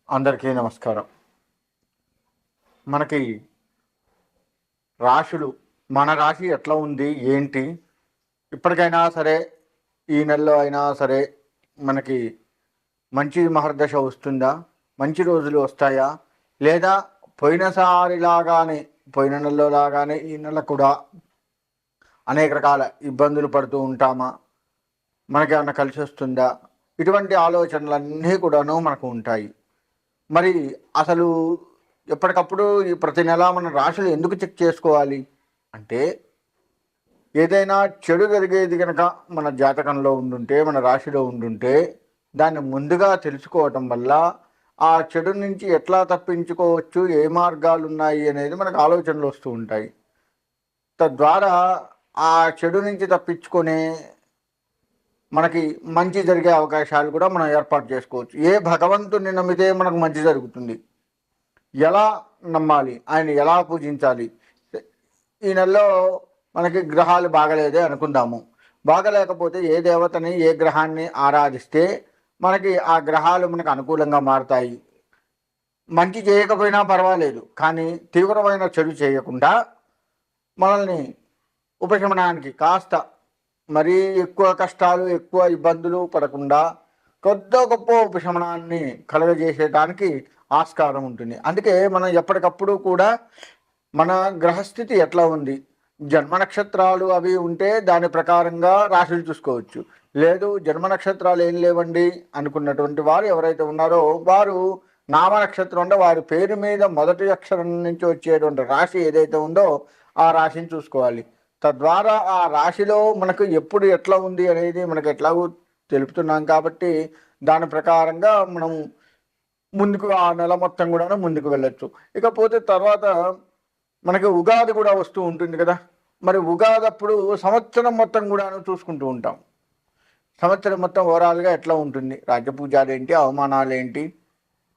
అందరికీ నమస్కారం. మనకి రాశులు, మన రాశి ఎట్లా ఉంది ఏంటి, ఇప్పటికైనా సరే ఈ నెలలో అయినా సరే మనకి మంచి మహర్దశ వస్తుందా, మంచి రోజులు వస్తాయా, లేదా పోయినసారిలాగానే పోయిన నెలలో లాగానే ఈ నెల కూడా అనేక రకాల ఇబ్బందులు పడుతూ ఉంటామా, మనకేమన్నా కలిసి వస్తుందా, ఇటువంటి ఆలోచనలన్నీ కూడాను మనకు ఉంటాయి. మరి అసలు ఎప్పటికప్పుడు ఈ ప్రతి నెల మన రాశులు ఎందుకు చెక్ చేసుకోవాలి అంటే, ఏదైనా చెడు జరిగేది కనుక మన జాతకంలో ఉండుంటే, మన రాశిలో ఉండుంటే, దాన్ని ముందుగా తెలుసుకోవటం వల్ల ఆ చెడు నుంచి ఎట్లా తప్పించుకోవచ్చు, ఏ మార్గాలు ఉన్నాయి అనేది మనకు ఆలోచనలు వస్తూ ఉంటాయి. తద్వారా ఆ చెడు నుంచి తప్పించుకునే మనకి మంచి జరిగే అవకాశాలు కూడా మనం ఏర్పాటు చేసుకోవచ్చు. ఏ భగవంతుని నమ్మితే మనకు మంచి జరుగుతుంది, ఎలా నమ్మాలి, ఆయన ఎలా పూజించాలి. ఈ నెలలో మనకి గ్రహాలు బాగలేదే అనుకుందాము. బాగలేకపోతే ఏ దేవతని, ఏ గ్రహాన్ని ఆరాధిస్తే మనకి ఆ గ్రహాలు మనకు అనుకూలంగా మారుతాయి. మంచి చేయకపోయినా పర్వాలేదు, కానీ తీవ్రమైన చెడు చేయకుండా మనల్ని ఉపశమనానికి కాస్త మరీ ఎక్కువ కష్టాలు, ఎక్కువ ఇబ్బందులు పడకుండా కొద్ది గొప్ప ఉపశమనాన్ని కలుగజేసేటానికి ఆస్కారం ఉంటుంది. అందుకే మనం ఎప్పటికప్పుడు కూడా మన గ్రహస్థితి ఎట్లా ఉంది, జన్మ నక్షత్రాలు అవి ఉంటే దాని ప్రకారంగా రాశులు చూసుకోవచ్చు. లేదు జన్మ నక్షత్రాలు ఏం లేవండి అనుకున్నటువంటి వారు ఎవరైతే ఉన్నారో వారు నామ నక్షత్రం అంటే వారి పేరు మీద మొదటి అక్షరం నుంచి వచ్చేటువంటి రాశి ఏదైతే ఉందో ఆ రాశిని చూసుకోవాలి. తద్వారా ఆ రాశిలో మనకు ఎప్పుడు ఎట్లా ఉంది అనేది మనకు ఎట్లాగూ తెలుపుతున్నాం కాబట్టి దాని ప్రకారంగా మనం ముందుకు ఆ నెల మొత్తం కూడా ముందుకు వెళ్ళొచ్చు. ఇకపోతే తర్వాత మనకి ఉగాది కూడా వస్తూ ఉంటుంది కదా. మరి ఉగాది అప్పుడు సంవత్సరం మొత్తం కూడాను చూసుకుంటూ ఉంటాం. సంవత్సరం మొత్తం ఓవరాల్గా ఎట్లా ఉంటుంది, రాజ్యపూజాలు ఏంటి, అవమానాలు ఏంటి,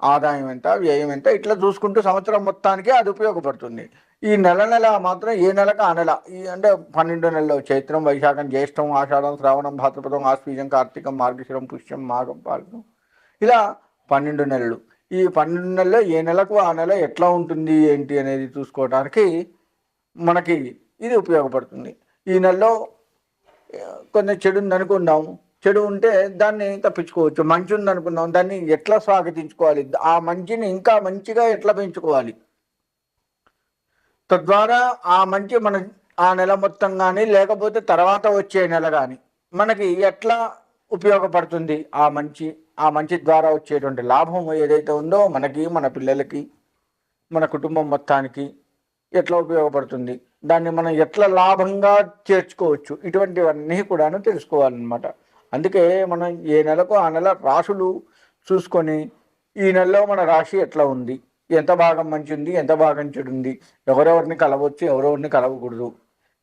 ఆదాయం ఎంత, వ్యయం ఎంత, ఇట్లా చూసుకుంటూ సంవత్సరం మొత్తానికి అది ఉపయోగపడుతుంది. ఈ నెల మాత్రం ఏ నెలకు ఆ నెల, ఈ అంటే 12 నెలలు చైత్రం, వైశాఖం, జ్యేష్టం, ఆషాఢం, శ్రావణం, భాద్రపదం, ఆశ్వీజం, కార్తీకం, మార్గశిరం, పుష్యం, మాఘం, పాల్గం, ఇలా 12 నెలలు. ఈ 12 నెలల్లో ఏ నెలకు ఆ నెల ఎట్లా ఉంటుంది ఏంటి అనేది చూసుకోవడానికి మనకి ఇది ఉపయోగపడుతుంది. ఈ నెలలో కొంచెం చెడు ఉందనుకుందాం, చెడు ఉంటే దాన్ని తప్పించుకోవచ్చు. మంచి ఉందనుకుందాం, దాన్ని ఎట్లా స్వాగతించుకోవాలి, ఆ మంచిని ఇంకా మంచిగా ఎట్లా పెంచుకోవాలి, తద్వారా ఆ మంచి మన ఆ నెల మొత్తం కానీ లేకపోతే తర్వాత వచ్చే నెల కానీ మనకి ఎట్లా ఉపయోగపడుతుంది, ఆ మంచి ద్వారా వచ్చేటువంటి లాభం ఏదైతే ఉందో మనకి, మన పిల్లలకి, మన కుటుంబం మొత్తానికి ఎట్లా ఉపయోగపడుతుంది, దాన్ని మనం ఎట్లా లాభంగా చేర్చుకోవచ్చు, ఇటువంటివన్నీ కూడాను తెలుసుకోవాలన్నమాట. అందుకే మనం ఏ నెలకు ఆ నెల రాశులు చూసుకొని ఈ నెలలో మన రాశి ఎట్లా ఉంది, ఎంత భాగం మంచి ఉంది, ఎంత భాగం చెడు ఉంది, ఎవరెవరిని కలవచ్చు, ఎవరెవరిని కలవకూడదు,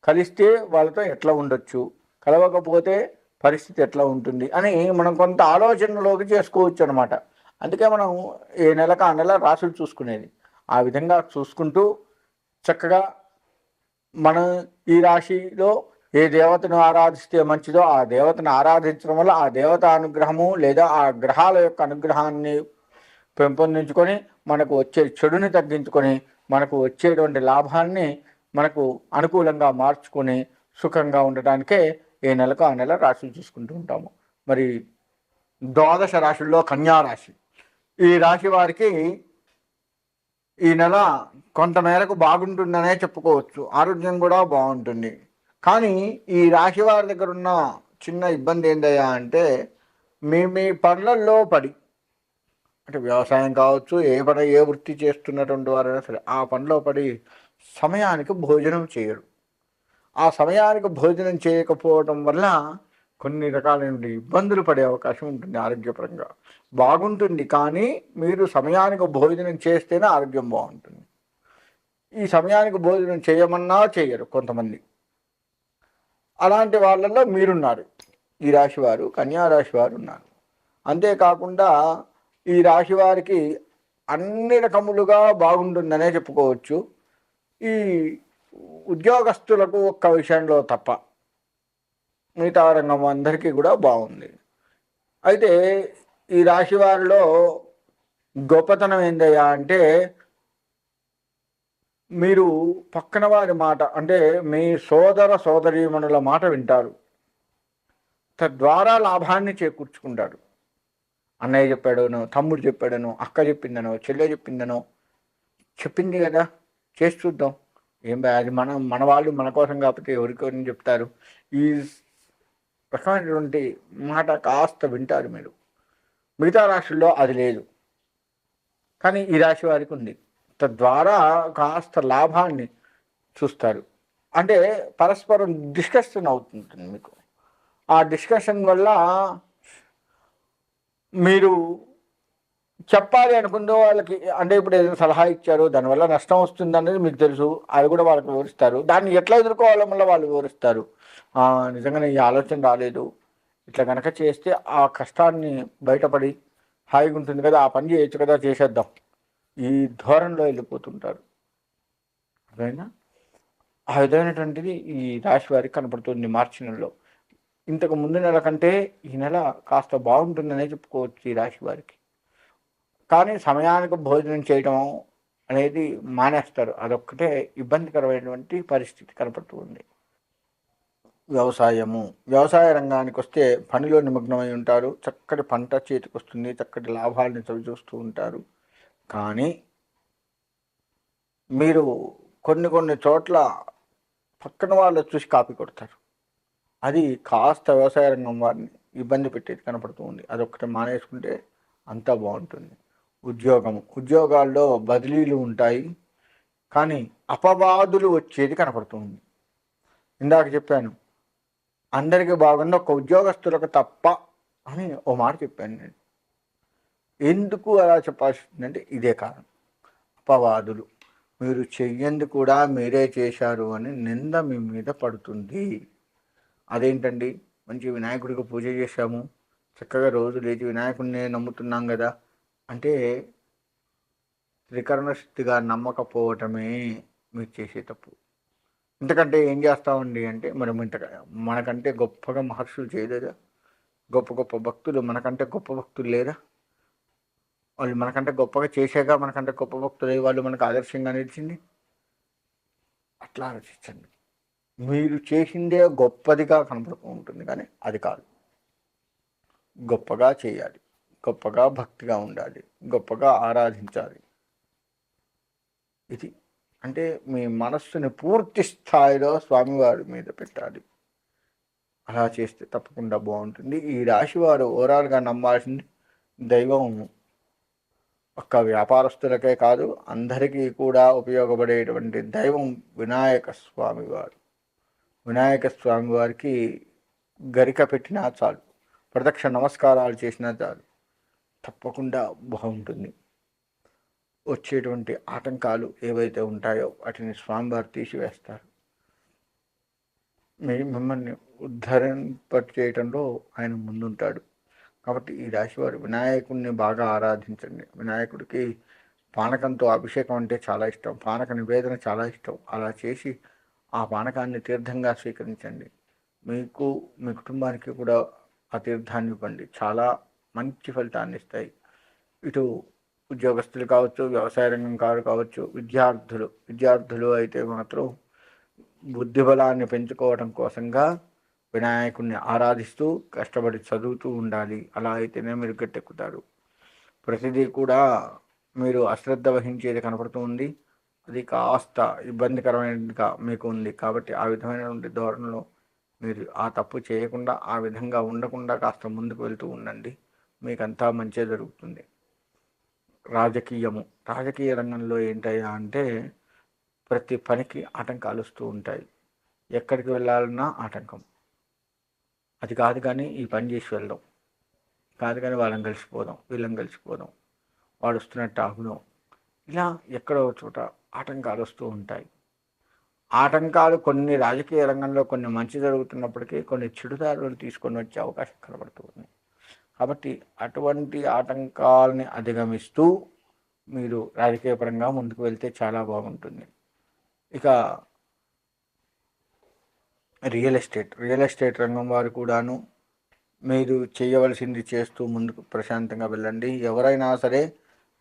కలిస్తే వాళ్ళతో ఎట్లా ఉండొచ్చు, కలవకపోతే పరిస్థితి ఎట్లా ఉంటుంది అని మనం కొంత ఆలోచనలోకి చేసుకోవచ్చు అనమాట. అందుకే మనం ఏ నెలకు ఆ నెల రాశులు చూసుకునేది. ఆ విధంగా చూసుకుంటూ చక్కగా మనం ఈ రాశిలో ఏ దేవతను ఆరాధిస్తే మంచిదో ఆ దేవతను ఆరాధించడం వల్ల ఆ దేవత అనుగ్రహము లేదా ఆ గ్రహాల యొక్క అనుగ్రహాన్ని పెంపొందించుకొని మనకు వచ్చే చెడుని తగ్గించుకొని మనకు వచ్చేటువంటి లాభాన్ని మనకు అనుకూలంగా మార్చుకొని సుఖంగా ఉండటానికే ఏ నెలకు ఆ నెల రాశులు చూసుకుంటూ ఉంటాము. మరి ద్వాదశ రాశుల్లో కన్యా రాశి, ఈ రాశి వారికి ఈ నెల కొంత మేరకు బాగుంటుందనే చెప్పుకోవచ్చు. ఆరోగ్యం కూడా బాగుంటుంది. కానీ ఈ రాశి వారి దగ్గర ఉన్న చిన్న ఇబ్బంది ఏందయ్యా అంటే, మీ పనులలో పడి, అంటే వ్యవసాయం కావచ్చు, ఏ వృత్తి చేస్తున్నటువంటి వారైనా సరే ఆ పనిలో పడి సమయానికి భోజనం చేయరు. ఆ సమయానికి భోజనం చేయకపోవడం వల్ల కొన్ని రకాలైన ఇబ్బందులు పడే అవకాశం ఉంటుంది. ఆరోగ్యపరంగా బాగుంటుంది, కానీ మీరు సమయానికి భోజనం చేస్తేనే ఆరోగ్యం బాగుంటుంది. ఈ సమయానికి భోజనం చేయమన్నా చేయరు కొంతమంది. అలాంటి వాళ్ళల్లో మీరున్నారు. ఈ రాశి వారు, కన్యా రాశి వారు ఉన్నారు. అంతేకాకుండా ఈ రాశి వారికి అన్ని రకములుగా బాగుంటుందనే చెప్పుకోవచ్చు. ఈ ఉద్యోగస్తులకు ఒక్క విషయంలో తప్ప మిగతా రంగం అందరికీ కూడా బాగుంది. అయితే ఈ రాశి వారిలో గొప్పతనం ఏందయ్యా అంటే మీరు పక్కన వారి మాట అంటే మీ సోదర సోదరీమణుల మాట వింటారు, తద్వారా లాభాన్ని చేకూర్చుకుంటారు. అన్నయ్య చెప్పాడనో, తమ్ముడు చెప్పాడనో, అక్క చెప్పిందనో, చెల్లె చెప్పిందనో, చెప్పింది కదా చేసి చూద్దాం, ఏం బా అది మన వాళ్ళు మన కోసం కాకపోతే ఎవరికొని చెప్తారు. ఈ రకమైనటువంటి మాట కాస్త వింటారు మీరు. మిగతా రాశుల్లో అది లేదు, కానీ ఈ రాశి వారికి ఉంది. తద్వారా కాస్త లాభాన్ని చూస్తారు. అంటే పరస్పరం డిస్కషన్ అవుతుంటుంది మీకు. ఆ డిస్కషన్ వల్ల మీరు చెప్పాలి అనుకుందో వాళ్ళకి, అంటే ఇప్పుడు ఏదైనా సలహా ఇచ్చారు దానివల్ల నష్టం వస్తుంది అనేది మీకు తెలుసు, అది కూడా వాళ్ళకి వివరిస్తారు. దాన్ని ఎట్లా ఎదుర్కోవాలో మళ్ళీ వాళ్ళు వివరిస్తారు. నిజంగానే ఈ ఆలోచన రాలేదు, ఇట్లా కనుక చేస్తే ఆ కష్టాన్ని బయటపడి హాయిగా ఉంటుంది కదా, ఆ పని చేయొచ్చు కదా, చేసేద్దాం, ఈ ధోరణిలో వెళ్ళిపోతుంటారు. అర్థమైనా? ఆ విధమైనటువంటిది ఈ రాశి వారికి కనపడుతుంది మార్చి నెలలో. ఇంతకు ముందు నెల కంటే ఈ నెల కాస్త బాగుంటుందనే చెప్పుకోవచ్చు ఈ రాశి వారికి. కానీ సమయానికి భోజనం చేయడం అనేది మానేస్తారు, అదొక్కటే ఇబ్బందికరమైనటువంటి పరిస్థితి కనపడుతుంది. వ్యవసాయ రంగానికి వస్తే పనిలో నిమగ్నమై ఉంటారు. చక్కటి పంట చేతికి వస్తుంది, చక్కటి లాభాలని చవిచూస్తూ ఉంటారు. కానీ మీరు కొన్ని చోట్ల పక్కన వాళ్ళు చూసి కాపీ కొడతారు. అది కాస్త వ్యవసాయ రంగం వారిని ఇబ్బంది పెట్టేది కనపడుతూ ఉంది. అదొక్కటి మానేసుకుంటే అంతా బాగుంటుంది. ఉద్యోగాల్లో బదిలీలు ఉంటాయి, కానీ అపవాదులు వచ్చేది కనపడుతుంది. ఇందాక చెప్పాను, అందరికీ బాగుంది ఒక ఉద్యోగస్తులకు తప్ప అని ఓ మాట చెప్పాను నేను. ఎందుకు అలా చెప్పాల్సిందంటే ఇదే కారణం. అపవాదులు, మీరు చెయ్యంది కూడా మీరే చేశారు అని నింద మీ మీద పడుతుంది. అదేంటండి, మంచి వినాయకుడికి పూజ చేశాము, చక్కగా రోజు లేచి వినాయకుడిని నమ్ముతున్నాం కదా అంటే త్రికరణ శుద్ధిగా నమ్మకపోవటమే మీరు చేసే తప్పు. ఇంతకంటే ఏం చేస్తామండి అంటే మనం మనకంటే గొప్పగా మహర్షులు చేయలేదా? గొప్ప గొప్ప భక్తులు మనకంటే గొప్ప భక్తులు లేరా? వాళ్ళు మనకంటే గొప్పగా చేశాక మనకంటే గొప్ప భక్తులు వాళ్ళు మనకు ఆదర్శంగా నిలిచింది. అట్లా ఆలోచించండి. మీరు చేసిందే గొప్పదిగా కనపడుతూ ఉంటుంది, కానీ అది కాదు. గొప్పగా చేయాలి, గొప్పగా భక్తిగా ఉండాలి, గొప్పగా ఆరాధించాలి. ఇది అంటే మీ మనస్సుని పూర్తి స్థాయిలో స్వామివారి మీద పెట్టాలి. అలా చేస్తే తప్పకుండా బాగుంటుంది. ఈ రాశివారు ఓవరాల్గా నమ్మాల్సింది దైవం ఒక్క వ్యాపారస్తులకే కాదు, అందరికీ కూడా ఉపయోగపడేటువంటి దైవం వినాయక స్వామివారు. వినాయక స్వామివారికి గరిక పెట్టినా చాలు, ప్రదక్షిణ నమస్కారాలు చేసినా చాలు, తప్పకుండా బాగుంటుంది. వచ్చేటువంటి ఆటంకాలు ఏవైతే ఉంటాయో వాటిని స్వామివారు తీసివేస్తారు. మిమ్మల్ని చేయటంలో ఆయన ముందుంటాడు. కాబట్టి ఈ రాశివారు వినాయకుడిని బాగా ఆరాధించండి. వినాయకుడికి పానకంతో అభిషేకం అంటే చాలా ఇష్టం, పానక నివేదన చాలా ఇష్టం. అలా చేసి ఆ పానకాన్ని తీర్థంగా స్వీకరించండి. మీకు మీ కుటుంబానికి కూడా ఆ తీర్థాన్ని ఇవ్వండి, చాలా మంచి ఫలితాన్ని ఇస్తాయి. ఇటు ఉద్యోగస్తులు కావచ్చు, వ్యవసాయ రంగం కావచ్చు, విద్యార్థులు అయితే మాత్రం బుద్ధిబలాన్ని పెంచుకోవడం కోసంగా వినాయకుడిని ఆరాధిస్తూ కష్టపడి చదువుతూ ఉండాలి. అలా అయితేనే మీరు గట్టెక్కుతారు. ప్రతిదీ కూడా మీరు అశ్రద్ధ వహించేది కనపడుతూ ఉంది, అది కాస్త ఇబ్బందికరమైనదిగా మీకు ఉంది. కాబట్టి ఆ విధమైనటువంటి ధోరణిలో మీరు ఆ తప్పు చేయకుండా, ఆ విధంగా ఉండకుండా కాస్త ముందుకు వెళ్తూ ఉండండి, మీకంతా మంచి జరుగుతుంది. రాజకీయ రంగంలో ఏంటయ్యా అంటే ప్రతి పనికి ఆటంకాలు వస్తూ ఉంటాయి. ఎక్కడికి వెళ్ళాలన్నా ఆటంకం. అది కాదు కానీ ఈ పని చేసి వెళ్దాం, కాదు కానీ వాళ్ళని కలిసిపోదాం, వీళ్ళని కలిసిపోదాం, వాడు వస్తున్నట్టు ఆగుదాం, ఇలా ఎక్కడో చోట ఆటంకాలు వస్తూ ఉంటాయి. ఆటంకాలు కొన్ని రాజకీయ రంగంలో కొన్ని మంచి జరుగుతున్నప్పటికీ కొన్ని చెడుదారులు తీసుకొని వచ్చే అవకాశం కనబడుతుంది. కాబట్టి అటువంటి ఆటంకాలని అధిగమిస్తూ మీరు రాజకీయపరంగా ముందుకు వెళ్తే చాలా బాగుంటుంది. ఇక రియల్ ఎస్టేట్ రంగం వారు కూడాను మీరు చేయవలసింది చేస్తూ ముందుకు ప్రశాంతంగా వెళ్ళండి. ఎవరైనా సరే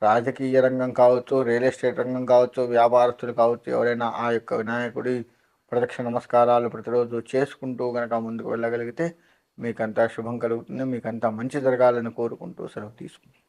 రాజకీయ రంగం కావచ్చు, రియల్ ఎస్టేట్ రంగం కావచ్చు, వ్యాపారస్తులు కావచ్చు, ఎవరైనా ఆ యొక్క వినాయకుడి ప్రదక్షిణ నమస్కారాలు ప్రతిరోజు చేసుకుంటూ కనుక ముందుకు వెళ్ళగలిగితే మీకంతా శుభం కలుగుతుంది. మీకంతా మంచి జరగాలని కోరుకుంటూ సెలవు తీసుకుంటాం.